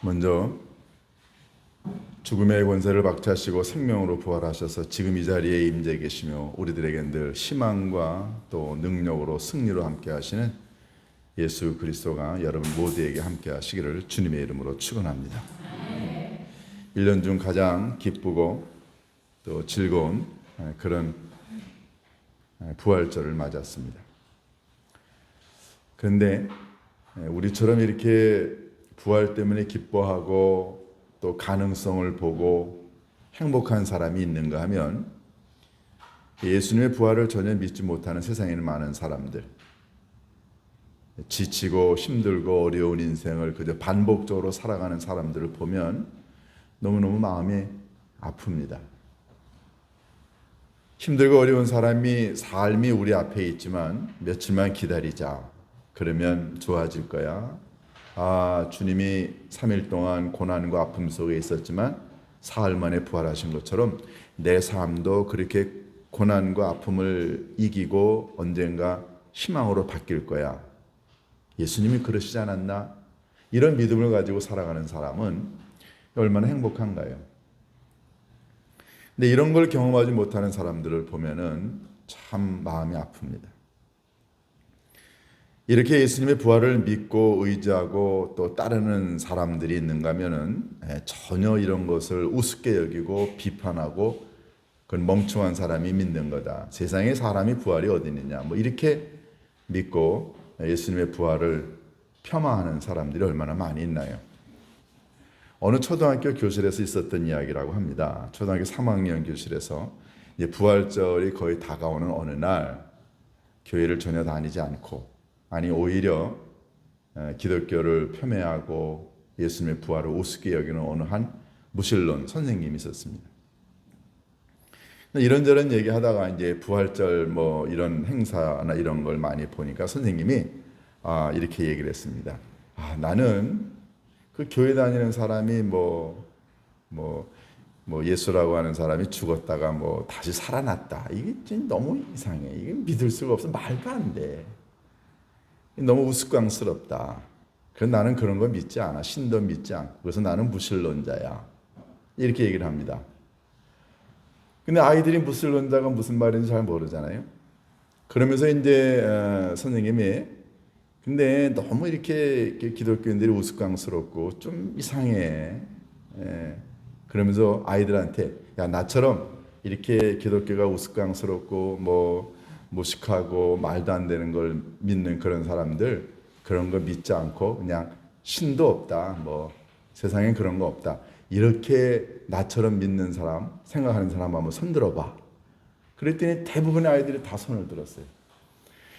먼저 죽음의 권세를 박차시고 생명으로 부활하셔서 지금 이 자리에 임재 계시며 우리들에게 늘 희망과 또 능력으로 승리로 함께 하시는 예수 그리스도가 여러분 모두에게 함께 하시기를 주님의 이름으로 축원합니다. 1년 중 가장 기쁘고 또 즐거운 그런 부활절을 맞았습니다. 그런데 우리처럼 이렇게 부활 때문에 기뻐하고 또 가능성을 보고 행복한 사람이 있는가 하면 예수님의 부활을 전혀 믿지 못하는 세상에는 많은 사람들, 지치고 힘들고 어려운 인생을 그저 반복적으로 살아가는 사람들을 보면 너무너무 마음이 아픕니다. 힘들고 어려운 삶이 우리 앞에 있지만 며칠만 기다리자. 그러면 좋아질 거야. 주님이 3일 동안 고난과 아픔 속에 있었지만 사흘 만에 부활하신 것처럼 내 삶도 그렇게 고난과 아픔을 이기고 언젠가 희망으로 바뀔 거야. 예수님이 그러시지 않았나? 이런 믿음을 가지고 살아가는 사람은 얼마나 행복한가요? 근데 이런 걸 경험하지 못하는 사람들을 보면은 참 마음이 아픕니다. 이렇게 예수님의 부활을 믿고 의지하고 또 따르는 사람들이 있는가 하면은 전혀 이런 것을 우습게 여기고 비판하고 그건 멍청한 사람이 믿는 거다. 세상에 사람이 부활이 어디 있느냐. 이렇게 믿고 예수님의 부활을 폄하하는 사람들이 얼마나 많이 있나요? 어느 초등학교 교실에서 있었던 이야기라고 합니다. 초등학교 3학년 교실에서 이제 부활절이 거의 다가오는 어느 날 교회를 전혀 다니지 않고 오히려 기독교를 폄훼하고 예수님의 부활을 우습게 여기는 어느 한 무신론 선생님이 있었습니다. 이런저런 얘기하다가 이제 부활절 이런 행사나 이런 걸 많이 보니까 선생님이 이렇게 얘기를 했습니다. 나는 그 교회 다니는 사람이 예수라고 하는 사람이 죽었다가 다시 살아났다. 이게 좀 너무 이상해. 이게 믿을 수가 없어. 말도 안 돼. 너무 우스꽝스럽다. 그래서 나는 그런 거 믿지 않아. 신도 믿지 않고. 그래서 나는 무신론자야. 이렇게 얘기를 합니다. 근데 아이들이 무신론자가 무슨 말인지 잘 모르잖아요. 그러면서 이제 선생님이 근데 너무 이렇게 기독교인들이 우스꽝스럽고 좀 이상해. 그러면서 아이들한테 야, 나처럼 이렇게 기독교가 우스꽝스럽고 무식하고 말도 안 되는 걸 믿는 그런 사람들, 그런 거 믿지 않고 그냥 신도 없다. 세상엔 그런 거 없다. 이렇게 나처럼 믿는 사람, 생각하는 사람 한번 손 들어봐. 그랬더니 대부분의 아이들이 다 손을 들었어요.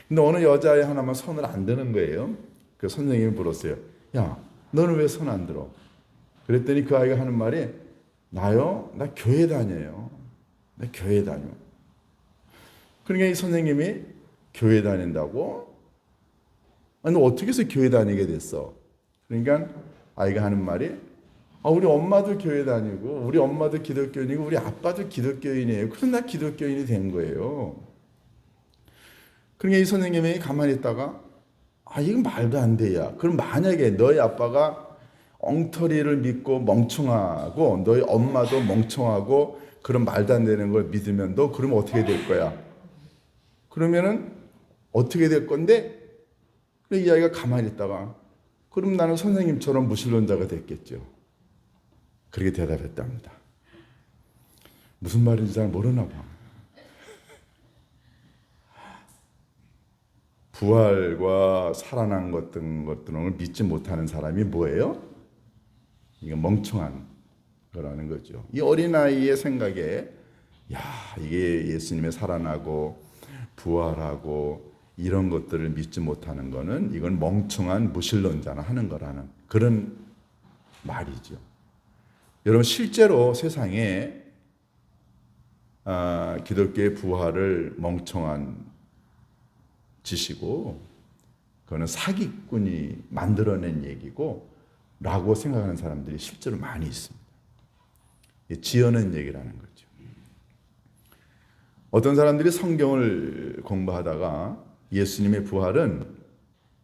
근데 어느 여자애 하나만 손을 안 드는 거예요. 그 선생님이 물었어요. 야, 너는 왜 손 안 들어? 그랬더니 그 아이가 하는 말이 나요? 나 교회 다녀요. 나 교회 다녀. 그러니까 이 선생님이 교회 다닌다고? 아니, 너 어떻게 해서 교회 다니게 됐어? 그러니까 아이가 하는 말이 우리 엄마도 교회 다니고 우리 엄마도 기독교인이고 우리 아빠도 기독교인이에요. 그래서 나 기독교인이 된 거예요. 그러니까 이 선생님이 가만히 있다가 이건 말도 안 돼야. 그럼 만약에 너희 아빠가 엉터리를 믿고 멍청하고 너희 엄마도 멍청하고 그런 말도 안 되는 걸 믿으면 너 그러면 어떻게 될 거야? 그러면은 어떻게 될 건데? 이 아이가 가만히 있다가 그럼 나는 선생님처럼 무신론자가 됐겠죠. 그렇게 대답했답니다. 무슨 말인지 잘 모르나 봐. 부활과 살아난 것들을 믿지 못하는 사람이 뭐예요? 이게 멍청한 거라는 거죠. 이 어린아이의 생각에 이게 예수님의 살아나고 부활하고 이런 것들을 믿지 못하는 거는 이건 멍청한 무신론자나 하는 거라는 그런 말이죠. 여러분 실제로 세상에 기독교의 부활을 멍청한 짓이고 그거는 사기꾼이 만들어낸 얘기고 라고 생각하는 사람들이 실제로 많이 있습니다. 지어낸 얘기라는 거죠. 어떤 사람들이 성경을 공부하다가 예수님의 부활은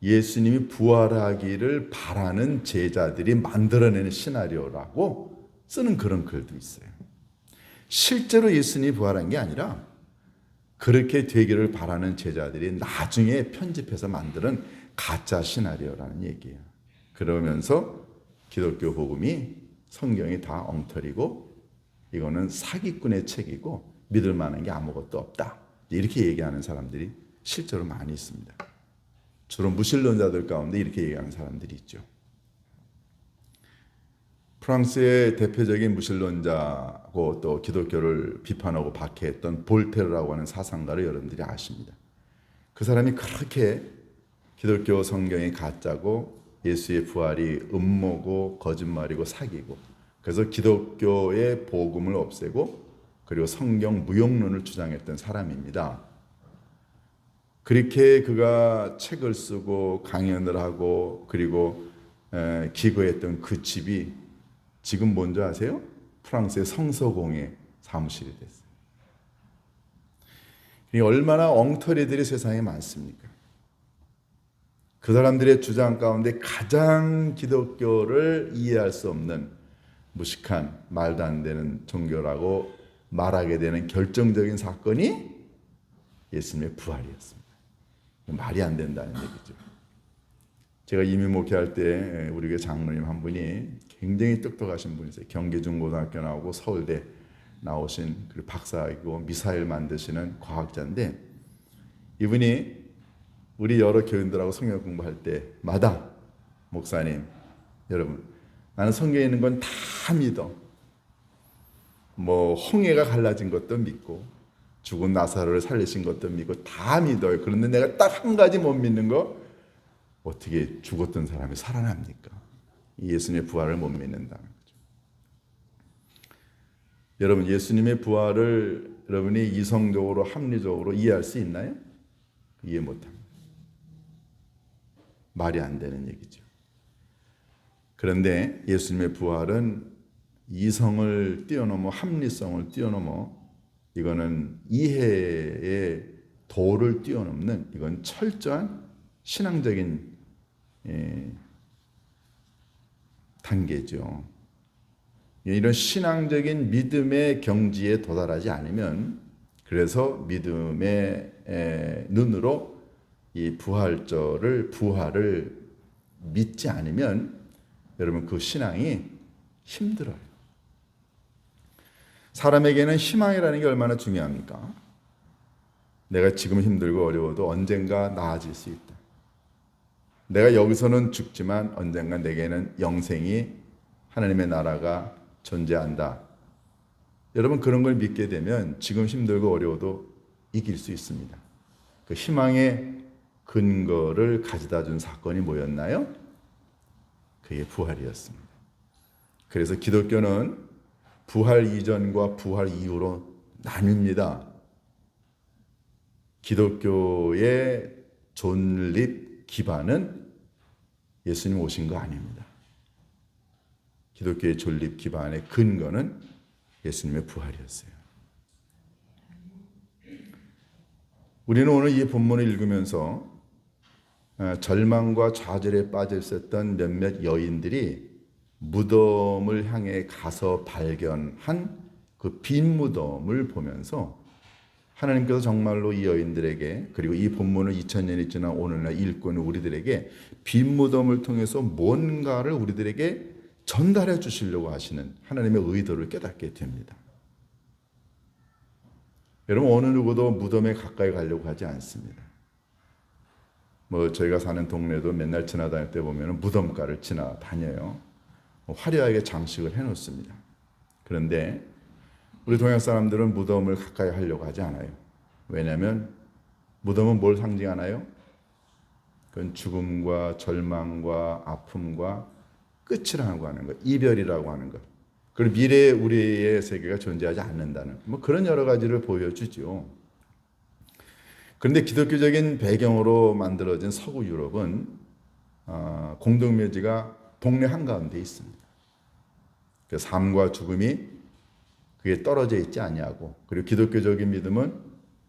예수님이 부활하기를 바라는 제자들이 만들어내는 시나리오라고 쓰는 그런 글도 있어요. 실제로 예수님이 부활한 게 아니라 그렇게 되기를 바라는 제자들이 나중에 편집해서 만드는 가짜 시나리오라는 얘기예요. 그러면서 기독교 복음이 성경이 다 엉터리고 이거는 사기꾼의 책이고 믿을 만한 게 아무것도 없다. 이렇게 얘기하는 사람들이 실제로 많이 있습니다. 주로 무신론자들 가운데 이렇게 얘기하는 사람들이 있죠. 프랑스의 대표적인 무신론자고 또 기독교를 비판하고 박해했던 볼테르라고 하는 사상가를 여러분들이 아십니다. 그 사람이 그렇게 기독교 성경이 가짜고 예수의 부활이 음모고 거짓말이고 사기고 그래서 기독교의 복음을 없애고 그리고 성경 무용론을 주장했던 사람입니다. 그렇게 그가 책을 쓰고 강연을 하고 그리고 기거했던 그 집이 지금 뭔지 아세요? 프랑스의 성서공회 사무실이 됐어요. 얼마나 엉터리들이 세상에 많습니까? 그 사람들의 주장 가운데 가장 기독교를 이해할 수 없는 무식한 말도 안 되는 종교라고 말하게 되는 결정적인 사건이 예수님의 부활이었습니다. 말이 안 된다는 얘기죠. 제가 이민 목회할 때 우리 교회 장로님 한 분이 굉장히 똑똑하신 분이세요. 경기중고등학교 나오고 서울대 나오신 그리고 박사이고 미사일 만드시는 과학자인데 이분이 우리 여러 교인들하고 성경 공부할 때마다 목사님 여러분 나는 성경에 있는 건 다 믿어. 뭐 홍해가 갈라진 것도 믿고 죽은 나사로를 살리신 것도 믿고 다 믿어요. 그런데 내가 딱 한 가지 못 믿는 거 어떻게 죽었던 사람이 살아납니까? 예수님의 부활을 못 믿는다는 거죠. 여러분 예수님의 부활을 여러분이 이성적으로 합리적으로 이해할 수 있나요? 이해 못합니다. 말이 안 되는 얘기죠. 그런데 예수님의 부활은 이성을 뛰어넘어 합리성을 뛰어넘어 이거는 이해의 도를 뛰어넘는 이건 철저한 신앙적인 단계죠. 이런 신앙적인 믿음의 경지에 도달하지 않으면 그래서 믿음의 눈으로 이 부활을 믿지 않으면 여러분 그 신앙이 힘들어요. 사람에게는 희망이라는 게 얼마나 중요합니까? 내가 지금 힘들고 어려워도 언젠가 나아질 수 있다. 내가 여기서는 죽지만 언젠가 내게는 영생이 하나님의 나라가 존재한다. 여러분 그런 걸 믿게 되면 지금 힘들고 어려워도 이길 수 있습니다. 그 희망의 근거를 가져다 준 사건이 뭐였나요? 그게 부활이었습니다. 그래서 기독교는 부활 이전과 부활 이후로 나뉩니다. 기독교의 존립 기반은 예수님 오신 거 아닙니다. 기독교의 존립 기반의 근거는 예수님의 부활이었어요. 우리는 오늘 이 본문을 읽으면서 절망과 좌절에 빠져 있었던 몇몇 여인들이 무덤을 향해 가서 발견한 그 빈 무덤을 보면서 하나님께서 정말로 이 여인들에게 그리고 이 본문을 2000년이 지난 오늘날 읽고 있는 우리들에게 빈 무덤을 통해서 뭔가를 우리들에게 전달해 주시려고 하시는 하나님의 의도를 깨닫게 됩니다. 여러분 어느 누구도 무덤에 가까이 가려고 하지 않습니다. 뭐 저희가 사는 동네도 맨날 지나다닐 때 보면 무덤가를 지나다녀요. 화려하게 장식을 해놓습니다. 그런데 우리 동양 사람들은 무덤을 가까이 하려고 하지 않아요. 왜냐하면 무덤은 뭘 상징하나요? 그건 죽음과 절망과 아픔과 끝이라고 하는 것, 이별이라고 하는 것. 그리고 미래의 우리의 세계가 존재하지 않는다는 뭐 그런 여러 가지를 보여주죠. 그런데 기독교적인 배경으로 만들어진 서구 유럽은 공동묘지가 동네 한가운데 있습니다. 그 삶과 죽음이 그게 떨어져 있지 아니하고 그리고 기독교적인 믿음은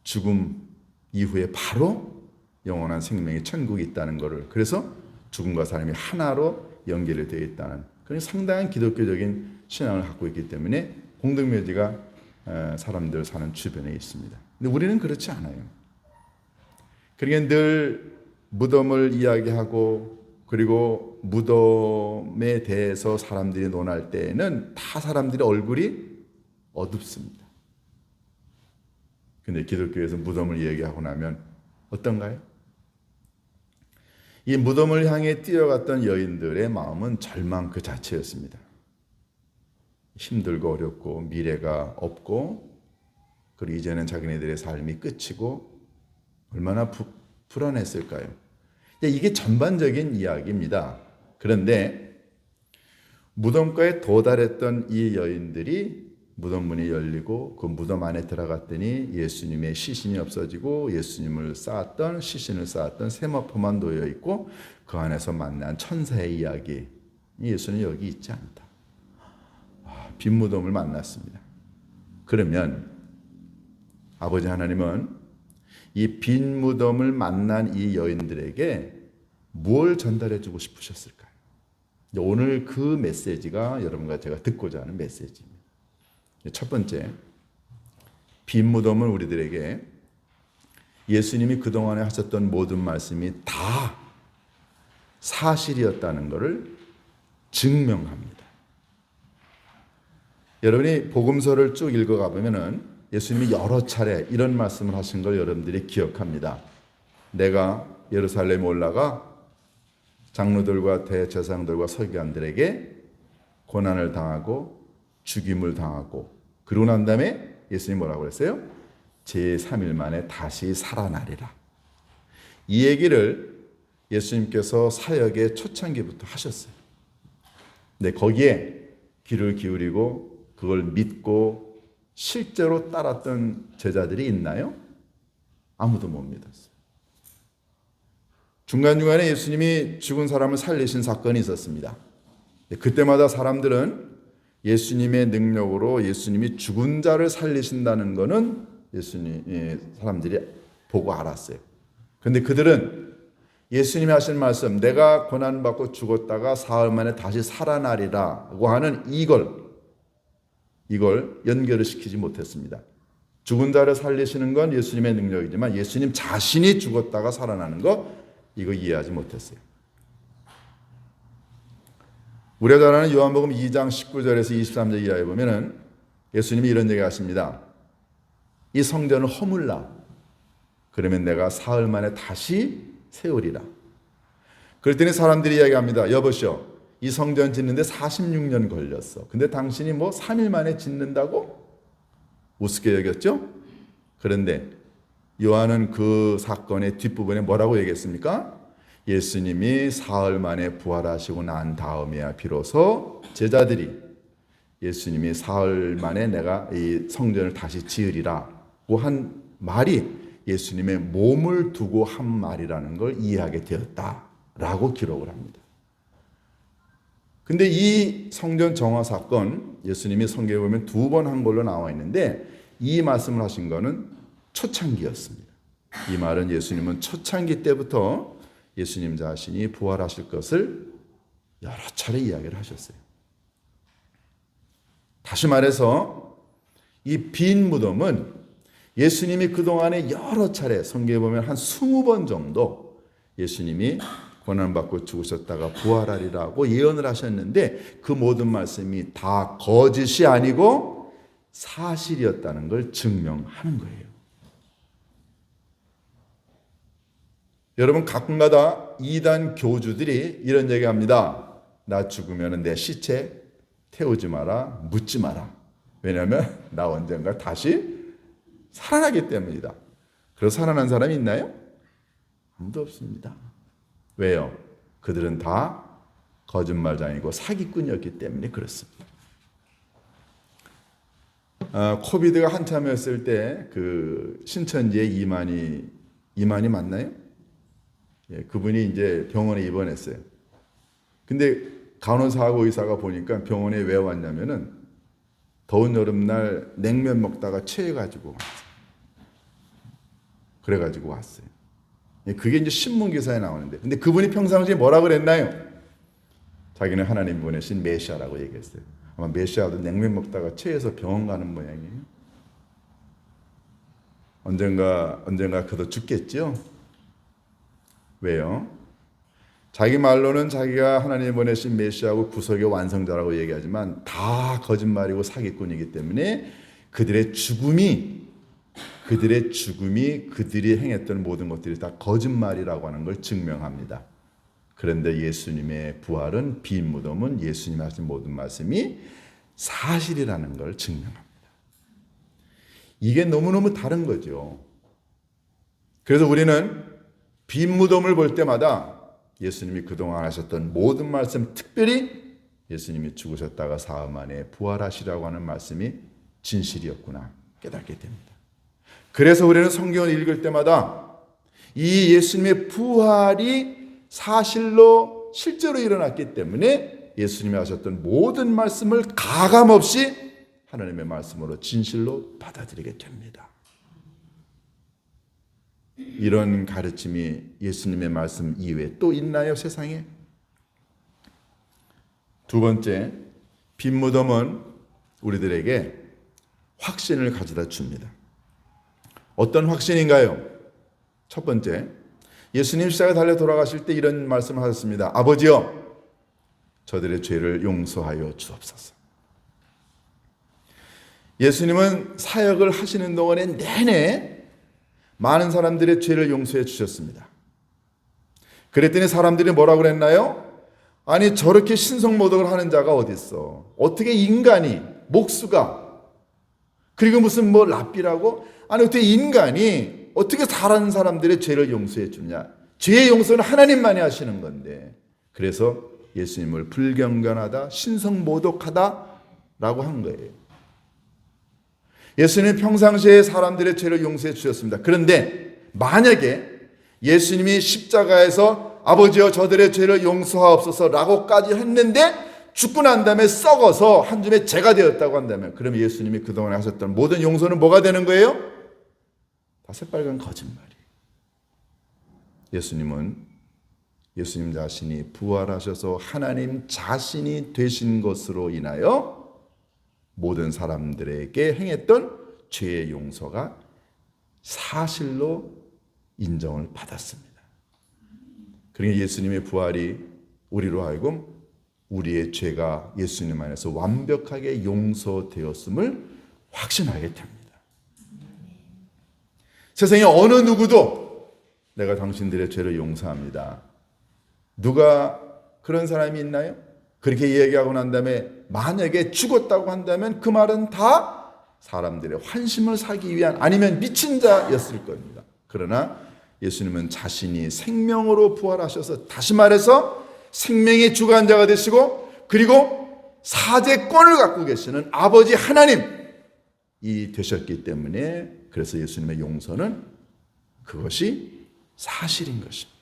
죽음 이후에 바로 영원한 생명의 천국이 있다는 것을, 그래서 죽음과 사람이 하나로 연결이 되어 있다는 그런 상당한 기독교적인 신앙을 갖고 있기 때문에 공동묘지가 사람들 사는 주변에 있습니다. 근데 우리는 그렇지 않아요. 그러니까 늘 무덤을 이야기하고 그리고 무덤에 대해서 사람들이 논할 때에는 다 사람들의 얼굴이 어둡습니다. 근데 기독교에서 무덤을 이야기하고 나면 어떤가요? 이 무덤을 향해 뛰어갔던 여인들의 마음은 절망 그 자체였습니다. 힘들고 어렵고 미래가 없고 그리고 이제는 자기네들의 삶이 끝이고 얼마나 불안했을까요? 이게 전반적인 이야기입니다. 그런데 무덤가에 도달했던 이 여인들이 무덤 문이 열리고 그 무덤 안에 들어갔더니 예수님의 시신이 없어지고 예수님을 쌓았던 시신을 쌓았던 세마포만 놓여 있고 그 안에서 만난 천사의 이야기. 예수는 여기 있지 않다. 빈 무덤을 만났습니다. 그러면 아버지 하나님은 이 빈 무덤을 만난 이 여인들에게 뭘 전달해 주고 싶으셨을까요? 오늘 그 메시지가 여러분과 제가 듣고자 하는 메시지입니다. 첫 번째, 빈 무덤은 우리들에게 예수님이 그동안에 하셨던 모든 말씀이 다 사실이었다는 것을 증명합니다. 여러분이 복음서를 쭉 읽어가 보면은 예수님이 여러 차례 이런 말씀을 하신 걸 여러분들이 기억합니다. 내가 예루살렘에 올라가 장로들과 대제사장들과 서기관들에게 고난을 당하고 죽임을 당하고 그러고 난 다음에 예수님이 뭐라고 그랬어요? 제3일 만에 다시 살아나리라. 이 얘기를 예수님께서 사역의 초창기부터 하셨어요. 근데 거기에 귀를 기울이고 그걸 믿고 실제로 따랐던 제자들이 있나요? 아무도 못 믿었어요. 중간중간에 예수님이 죽은 사람을 살리신 사건이 있었습니다. 그때마다 사람들은 예수님의 능력으로 예수님이 죽은 자를 살리신다는 것은 사람들이 보고 알았어요. 그런데 그들은 예수님이 하신 말씀, 내가 고난받고 죽었다가 사흘 만에 다시 살아나리라고 하는 이걸 연결을 시키지 못했습니다. 죽은 자를 살리시는 건 예수님의 능력이지만 예수님 자신이 죽었다가 살아나는 거 이거 이해하지 못했어요. 우리가 잘 아는 요한복음 2장 19절에서 23절 이하에 보면은 예수님이 이런 얘기 하십니다. 이 성전을 허물라. 그러면 내가 사흘 만에 다시 세우리라. 그랬더니 사람들이 이야기합니다. 여보시오, 이 성전 짓는데 46년 걸렸어. 근데 당신이 3일 만에 짓는다고? 우습게 여겼죠? 그런데 요한은 그 사건의 뒷부분에 뭐라고 얘기했습니까? 예수님이 사흘 만에 부활하시고 난 다음에야 비로소 제자들이 예수님이 사흘 만에 내가 이 성전을 다시 지으리라고 한 말이 예수님의 몸을 두고 한 말이라는 걸 이해하게 되었다라고 기록을 합니다. 근데 이 성전 정화 사건 예수님이 성경에 보면 2번 한 걸로 나와 있는데 이 말씀을 하신 거는 초창기였습니다. 이 말은 예수님은 초창기 때부터 예수님 자신이 부활하실 것을 여러 차례 이야기를 하셨어요. 다시 말해서 이 빈 무덤은 예수님이 그동안에 여러 차례 성경에 보면 한 20번 정도 예수님이 고난받고 죽으셨다가 부활하리라고 예언을 하셨는데 그 모든 말씀이 다 거짓이 아니고 사실이었다는 걸 증명하는 거예요. 여러분 가끔가다 이단 교주들이 이런 얘기합니다. 나 죽으면 내 시체 태우지 마라, 묻지 마라. 왜냐하면 나 언젠가 다시 살아나기 때문이다. 그래서 살아난 사람이 있나요? 아무도 없습니다. 왜요? 그들은 다 거짓말장이고 사기꾼이었기 때문에 그렇습니다. 코비드가 한참이었을 때 그 신천지의 이만희 맞나요? 예, 그분이 이제 병원에 입원했어요. 근데 간호사하고 의사가 보니까 병원에 왜 왔냐면은 더운 여름날 냉면 먹다가 체해가지고 왔어요. 그래가지고 왔어요. 그게 이제 신문 기사에 나오는데, 근데 그분이 평상시에 뭐라 그랬나요? 자기는 하나님 보내신 메시아라고 얘기했어요. 아마 메시아도 냉면 먹다가 체해서 병원 가는 모양이에요. 언젠가 그도 죽겠죠? 왜요? 자기 말로는 자기가 하나님 보내신 메시아고 구속의 완성자라고 얘기하지만 다 거짓말이고 사기꾼이기 때문에 그들의 죽음이 그들이 행했던 모든 것들이 다 거짓말이라고 하는 걸 증명합니다. 그런데 예수님의 부활은 빈 무덤은 예수님이 하신 모든 말씀이 사실이라는 걸 증명합니다. 이게 너무너무 다른 거죠. 그래서 우리는 빈 무덤을 볼 때마다 예수님이 그동안 하셨던 모든 말씀, 특별히 예수님이 죽으셨다가 사흘 만에 부활하시라고 하는 말씀이 진실이었구나 깨닫게 됩니다. 그래서 우리는 성경을 읽을 때마다 이 예수님의 부활이 실제로 일어났기 때문에 예수님이 하셨던 모든 말씀을 가감없이 하나님의 말씀으로 진실로 받아들이게 됩니다. 이런 가르침이 예수님의 말씀 이외에 또 있나요, 세상에? 두 번째, 빈 무덤은 우리들에게 확신을 가져다 줍니다. 어떤 확신인가요? 첫 번째, 예수님 십자가에 달려 돌아가실 때 이런 말씀을 하셨습니다. 아버지여, 저들의 죄를 용서하여 주옵소서. 예수님은 사역을 하시는 동안에 내내 많은 사람들의 죄를 용서해 주셨습니다. 그랬더니 사람들이 뭐라고 그랬나요? 아니, 저렇게 신성모독을 하는 자가 어디 있어? 어떻게 인간이, 목수가, 그리고 무슨 랍비라고? 아니, 어떻게 인간이 어떻게 다른 사람들의 죄를 용서해 주냐? 죄의 용서는 하나님만이 하시는 건데. 그래서 예수님을 불경건하다, 신성모독하다라고 한 거예요. 예수님은 평상시에 사람들의 죄를 용서해 주셨습니다. 그런데 만약에 예수님이 십자가에서 아버지여 저들의 죄를 용서하옵소서라고까지 했는데 죽고 난 다음에 썩어서 한 줌의 재가 되었다고 한다면, 그러면 예수님이 그동안 하셨던 모든 용서는 뭐가 되는 거예요? 다 새빨간 거짓말이에요. 예수님 자신이 부활하셔서 하나님 자신이 되신 것으로 인하여 모든 사람들에게 행했던 죄의 용서가 사실로 인정을 받았습니다. 그러니까 예수님의 부활이 우리로 하여금 우리의 죄가 예수님 안에서 완벽하게 용서되었음을 확신하게 됩니다. 세상에 어느 누구도 내가 당신들의 죄를 용서합니다. 누가 그런 사람이 있나요? 그렇게 얘기하고 난 다음에 만약에 죽었다고 한다면 그 말은 다 사람들의 환심을 사기 위한, 아니면 미친 자였을 겁니다. 그러나 예수님은 자신이 생명으로 부활하셔서, 다시 말해서 생명의 주관자가 되시고, 그리고 사제권을 갖고 계시는 아버지 하나님이 되셨기 때문에, 그래서 예수님의 용서는 그것이 사실인 것입니다.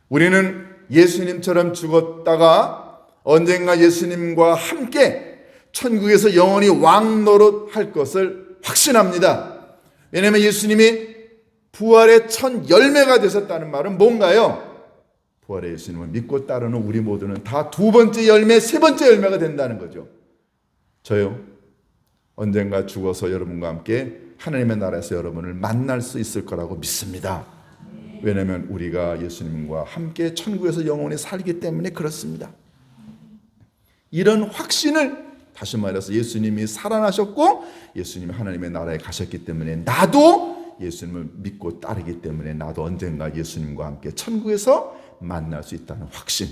우리는 예수님처럼 죽었다가 언젠가 예수님과 함께 천국에서 영원히 왕노릇할 것을 확신합니다. 왜냐하면 예수님이 부활의 첫 열매가 되셨다는 말은 뭔가요? 부활의 예수님을 믿고 따르는 우리 모두는 다 두 번째 열매, 세 번째 열매가 된다는 거죠. 저요, 언젠가 죽어서 여러분과 함께 하나님의 나라에서 여러분을 만날 수 있을 거라고 믿습니다. 왜냐하면 우리가 예수님과 함께 천국에서 영원히 살기 때문에 그렇습니다. 이런 확신을, 다시 말해서 예수님이 살아나셨고 예수님이 하나님의 나라에 가셨기 때문에 나도 예수님을 믿고 따르기 때문에 나도 언젠가 예수님과 함께 천국에서 만날 수 있다는 확신,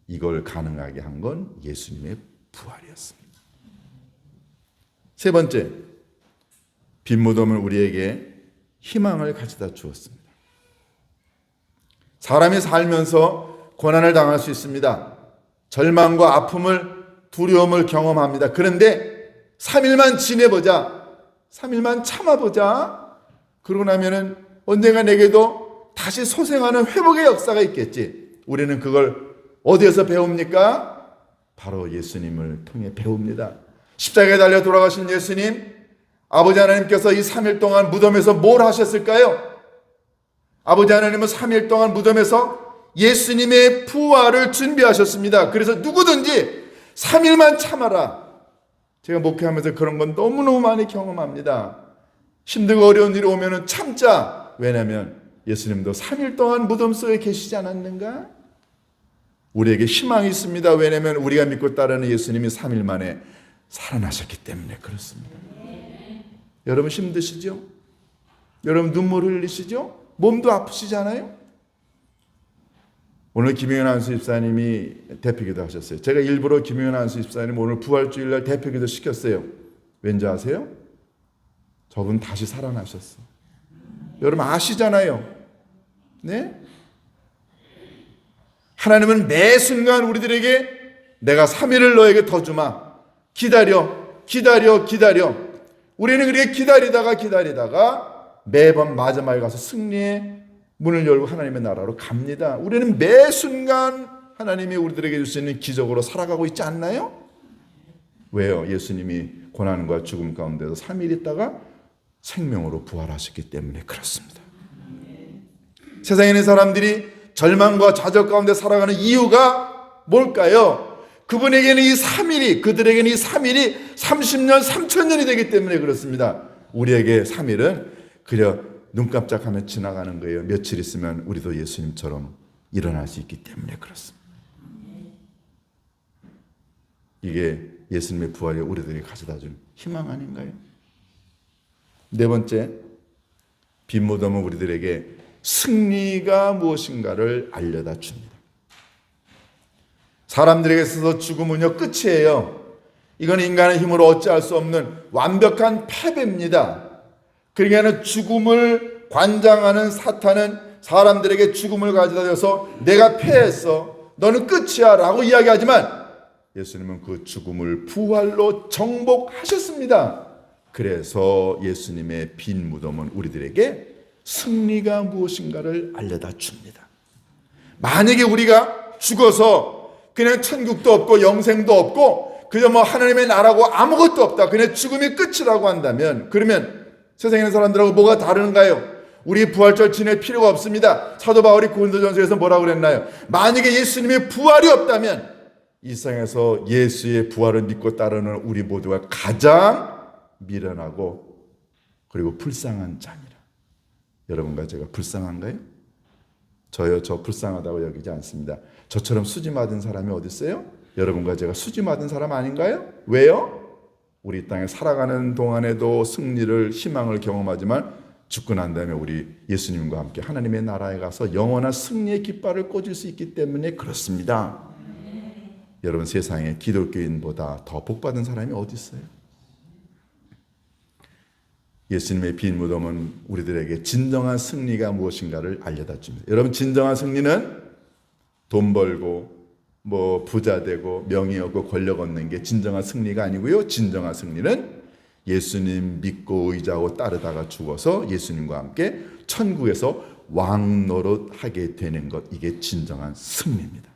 이걸 가능하게 한 건 예수님의 부활이었습니다. 세 번째, 빈 무덤은 우리에게 희망을 가져다 주었습니다. 사람이 살면서 고난을 당할 수 있습니다. 절망과 아픔을, 두려움을 경험합니다. 그런데 3일만 지내보자, 3일만 참아보자, 그러고 나면은 언젠가 내게도 다시 소생하는 회복의 역사가 있겠지. 우리는 그걸 어디에서 배웁니까? 바로 예수님을 통해 배웁니다. 십자가에 달려 돌아가신 예수님, 아버지 하나님께서 이 3일 동안 무덤에서 뭘 하셨을까요? 아버지 하나님은 3일 동안 무덤에서 예수님의 부활을 준비하셨습니다. 그래서 누구든지 3일만 참아라. 제가 목회하면서 그런 건 너무너무 많이 경험합니다. 힘들고 어려운 일이 오면 참자. 왜냐하면 예수님도 3일 동안 무덤 속에 계시지 않았는가? 우리에게 희망이 있습니다. 왜냐하면 우리가 믿고 따르는 예수님이 3일 만에 살아나셨기 때문에 그렇습니다. 여러분 힘드시죠? 여러분 눈물 흘리시죠? 몸도 아프시잖아요? 오늘 김용현 안수 집사님이 대표기도 하셨어요. 제가 일부러 김용현 안수 집사님 오늘 부활주일날 대표기도 시켰어요. 왠지 아세요? 저분 다시 살아나셨어요. 여러분 아시잖아요. 네? 하나님은 매 순간 우리들에게 내가 3일을 너에게 더 주마. 기다려. 우리는 그렇게 기다리다가 매번 마지막에 가서 승리의 문을 열고 하나님의 나라로 갑니다. 우리는 매 순간 하나님이 우리들에게 줄 수 있는 기적으로 살아가고 있지 않나요? 왜요? 예수님이 고난과 죽음 가운데서 3일 있다가 생명으로 부활하셨기 때문에 그렇습니다. 세상에 있는 사람들이 절망과 좌절 가운데 살아가는 이유가 뭘까요? 그분에게는 이 3일이, 그들에게는 이 3일이 30년, 3000년이 되기 때문에 그렇습니다. 우리에게 3일은 그저 눈 깜짝하면 지나가는 거예요. 며칠 있으면 우리도 예수님처럼 일어날 수 있기 때문에 그렇습니다. 이게 예수님의 부활이 우리들에게 가져다 준 희망 아닌가요? 네 번째, 빈 무덤은 우리들에게 승리가 무엇인가를 알려다 줍니다. 사람들에게 있어서 죽음은요 끝이에요. 이건 인간의 힘으로 어찌할 수 없는 완벽한 패배입니다. 그러니까 죽음을 관장하는 사탄은 사람들에게 죽음을 가져다 줘서 내가 패했어, 너는 끝이야 라고 이야기하지만 예수님은 그 죽음을 부활로 정복하셨습니다. 그래서 예수님의 빈 무덤은 우리들에게 승리가 무엇인가를 알려다 줍니다. 만약에 우리가 죽어서 그냥 천국도 없고 영생도 없고 그저 하나님의 나라고 아무것도 없다, 그냥 죽음이 끝이라고 한다면, 그러면 세상에 있는 사람들하고 뭐가 다른가요? 우리 부활절 지낼 필요가 없습니다. 사도 바울이 고린도전서에서 뭐라고 그랬나요? 만약에 예수님의 부활이 없다면 이 세상에서 예수의 부활을 믿고 따르는 우리 모두가 가장 미련하고 그리고 불쌍한 자니라. 여러분과 제가 불쌍한가요? 저요, 저 불쌍하다고 여기지 않습니다. 저처럼 수지 맞은 사람이 어디 있어요? 여러분과 제가 수지 맞은 사람 아닌가요? 왜요? 우리 땅에 살아가는 동안에도 승리를, 희망을 경험하지만 죽고 난 다음에 우리 예수님과 함께 하나님의 나라에 가서 영원한 승리의 깃발을 꽂을 수 있기 때문에 그렇습니다. 여러분 세상에 기독교인보다 더 복받은 사람이 어디 있어요? 예수님의 빈 무덤은 우리들에게 진정한 승리가 무엇인가를 알려다 줍니다. 여러분 진정한 승리는 돈 벌고 부자 되고 명예 얻고 권력 얻는 게 진정한 승리가 아니고요. 진정한 승리는 예수님 믿고 의지하고 따르다가 죽어서 예수님과 함께 천국에서 왕 노릇하게 되는 것, 이게 진정한 승리입니다.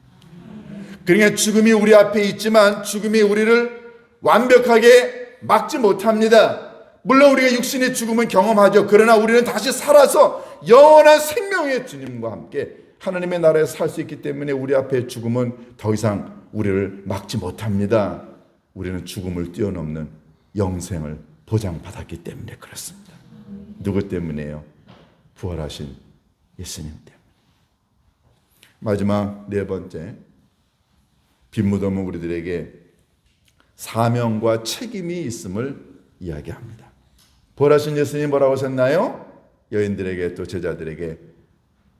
그러니까 죽음이 우리 앞에 있지만 죽음이 우리를 완벽하게 막지 못합니다. 물론 우리가 육신의 죽음은 경험하죠. 그러나 우리는 다시 살아서 영원한 생명의 주님과 함께 하나님의 나라에 살 수 있기 때문에 우리 앞에 죽음은 더 이상 우리를 막지 못합니다. 우리는 죽음을 뛰어넘는 영생을 보장받았기 때문에 그렇습니다. 누구 때문에요? 부활하신 예수님 때문에. 마지막 네 번째, 빈 무덤은 우리들에게 사명과 책임이 있음을 이야기합니다. 부활하신 예수님이 뭐라고 하셨나요? 여인들에게 또 제자들에게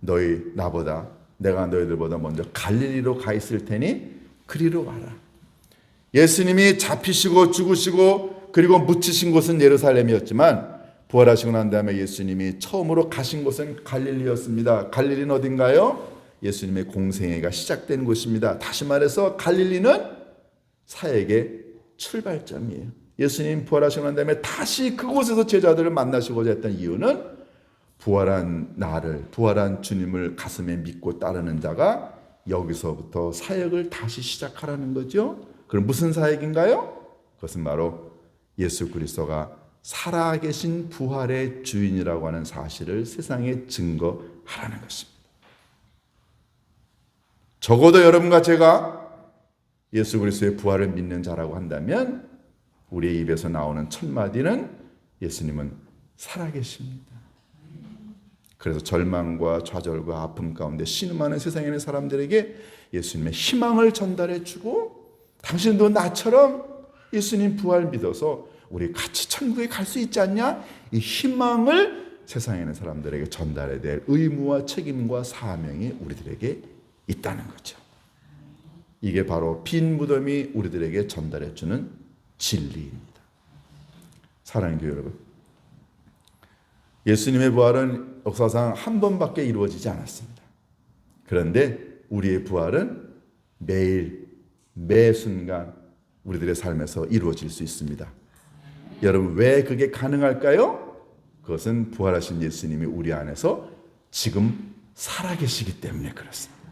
너희 나보다, 내가 너희들보다 먼저 갈릴리로 가 있을 테니 그리로 와라. 예수님이 잡히시고 죽으시고 그리고 묻히신 곳은 예루살렘이었지만 부활하시고 난 다음에 예수님이 처음으로 가신 곳은 갈릴리였습니다. 갈릴리는 어딘가요? 예수님의 공생애가 시작된 곳입니다. 다시 말해서 갈릴리는 사역의 출발점이에요. 예수님 부활하시고 난 다음에 다시 그곳에서 제자들을 만나시고자 했던 이유는 부활한 나를, 부활한 주님을 가슴에 믿고 따르는 자가 여기서부터 사역을 다시 시작하라는 거죠. 그럼 무슨 사역인가요? 그것은 바로 예수 그리스도가 살아계신 부활의 주인이라고 하는 사실을 세상에 증거하라는 것입니다. 적어도 여러분과 제가 예수 그리스도의 부활을 믿는 자라고 한다면 우리의 입에서 나오는 첫 마디는 예수님은 살아계십니다. 그래서 절망과 좌절과 아픔 가운데 신음하는 세상에 있는 사람들에게 예수님의 희망을 전달해 주고, 당신도 나처럼 예수님 부활 믿어서 우리 같이 천국에 갈 수 있지 않냐? 이 희망을 세상에 있는 사람들에게 전달해야 될 의무와 책임과 사명이 우리들에게 있다는 거죠. 이게 바로 빈 무덤이 우리들에게 전달해 주는 진리입니다. 사랑하는 교회 여러분, 예수님의 부활은 역사상 한 번밖에 이루어지지 않았습니다. 그런데 우리의 부활은 매일 매 순간 우리들의 삶에서 이루어질 수 있습니다. 여러분, 왜 그게 가능할까요? 그것은 부활하신 예수님이 우리 안에서 지금 살아계시기 때문에 그렇습니다.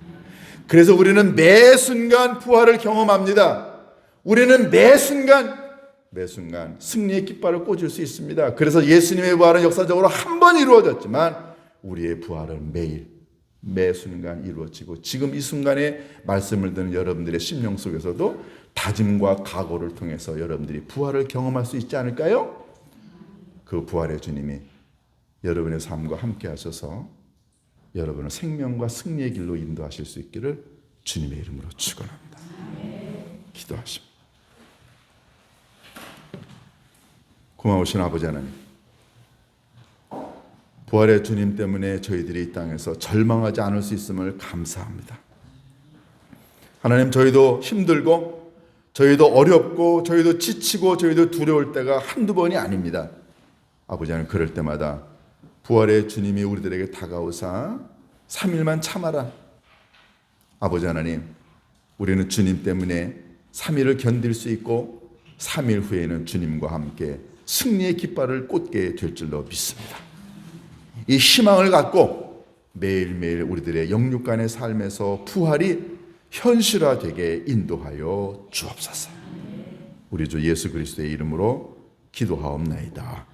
그래서 우리는 매 순간 부활을 경험합니다. 우리는 매 순간 승리의 깃발을 꽂을 수 있습니다. 그래서 예수님의 부활은 역사적으로 한 번 이루어졌지만 우리의 부활은 매일 매 순간 이루어지고, 지금 이 순간에 말씀을 듣는 여러분들의 심령 속에서도 다짐과 각오를 통해서 여러분들이 부활을 경험할 수 있지 않을까요? 그 부활의 주님이 여러분의 삶과 함께 하셔서 여러분을 생명과 승리의 길로 인도하실 수 있기를 주님의 이름으로 축원합니다. 기도하십니다. 고마우신 아버지 하나님, 부활의 주님 때문에 저희들이 이 땅에서 절망하지 않을 수 있음을 감사합니다. 하나님, 저희도 힘들고 저희도 어렵고 저희도 지치고 저희도 두려울 때가 한두 번이 아닙니다. 아버지 하나님, 그럴 때마다 부활의 주님이 우리들에게 다가오사 3일만 참아라. 아버지 하나님, 우리는 주님 때문에 3일을 견딜 수 있고 3일 후에는 주님과 함께 승리의 깃발을 꽂게 될 줄로 믿습니다. 이 희망을 갖고 매일매일 우리들의 영육간의 삶에서 부활이 현실화되게 인도하여 주옵소서. 우리 주 예수 그리스도의 이름으로 기도하옵나이다.